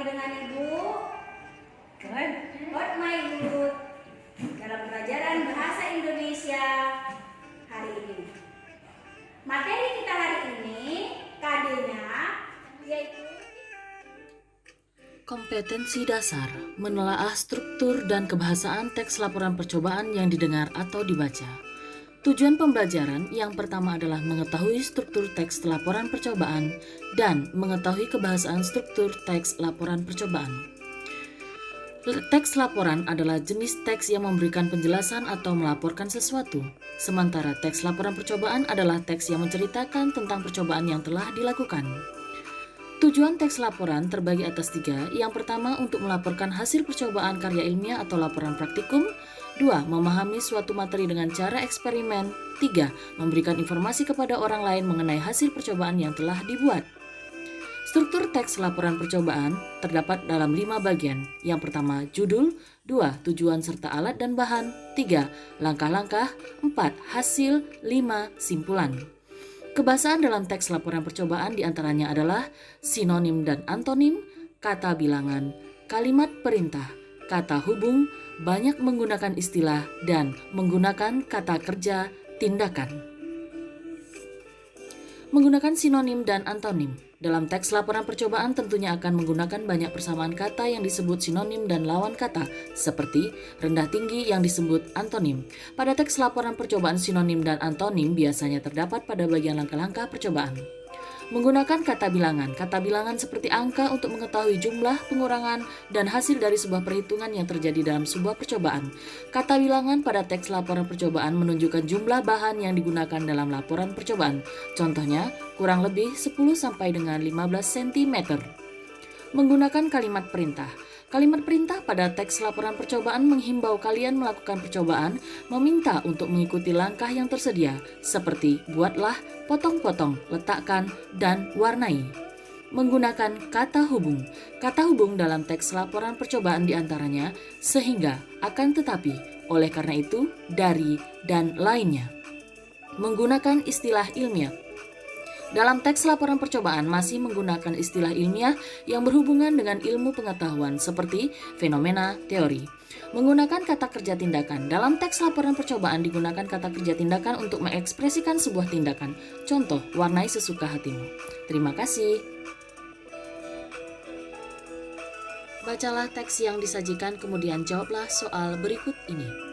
lagi dengan Ibu. Good my good. Dalam pelajaran bahasa Indonesia hari ini. Materi kita hari ini KD-nya yaitu kompetensi dasar, menelaah struktur dan kebahasaan teks laporan percobaan yang didengar atau dibaca. Tujuan pembelajaran yang pertama adalah mengetahui struktur teks laporan percobaan dan mengetahui kebahasaan struktur teks laporan percobaan. Teks laporan adalah jenis teks yang memberikan penjelasan atau melaporkan sesuatu, sementara teks laporan percobaan adalah teks yang menceritakan tentang percobaan yang telah dilakukan. Tujuan teks laporan terbagi atas 3. Yang pertama, untuk melaporkan hasil percobaan karya ilmiah atau laporan praktikum. 2. Memahami suatu materi dengan cara eksperimen. 3. Memberikan informasi kepada orang lain mengenai hasil percobaan yang telah dibuat. Struktur teks laporan percobaan terdapat dalam 5 bagian. Yang pertama, judul. 2. Tujuan serta alat dan bahan. 3. Langkah-langkah. 4. Hasil. 5. Simpulan. Kebahasaan dalam teks laporan percobaan diantaranya adalah sinonim dan antonim, kata bilangan, kalimat perintah, kata hubung, banyak menggunakan istilah, dan menggunakan kata kerja tindakan. Menggunakan sinonim dan antonim. Dalam teks laporan percobaan tentunya akan menggunakan banyak persamaan kata yang disebut sinonim dan lawan kata, seperti rendah tinggi yang disebut antonim. Pada teks laporan percobaan sinonim dan antonim biasanya terdapat pada bagian langkah-langkah percobaan. Menggunakan kata bilangan seperti angka untuk mengetahui jumlah, pengurangan, dan hasil dari sebuah perhitungan yang terjadi dalam sebuah percobaan. Kata bilangan pada teks laporan percobaan menunjukkan jumlah bahan yang digunakan dalam laporan percobaan. Contohnya, kurang lebih 10 sampai dengan 15 cm. Menggunakan kalimat perintah. Kalimat perintah pada teks laporan percobaan menghimbau kalian melakukan percobaan, meminta untuk mengikuti langkah yang tersedia, seperti buatlah, potong-potong, letakkan, dan warnai. Menggunakan kata hubung. Kata hubung dalam teks laporan percobaan diantaranya sehingga, akan tetapi, oleh karena itu, dari, dan lainnya. Menggunakan istilah ilmiah. Dalam teks laporan percobaan masih menggunakan istilah ilmiah yang berhubungan dengan ilmu pengetahuan seperti fenomena teori. Menggunakan kata kerja tindakan. Dalam teks laporan percobaan digunakan kata kerja tindakan untuk mengekspresikan sebuah tindakan. Contoh, warnai sesuka hatimu. Terima kasih. Bacalah teks yang disajikan kemudian jawablah soal berikut ini.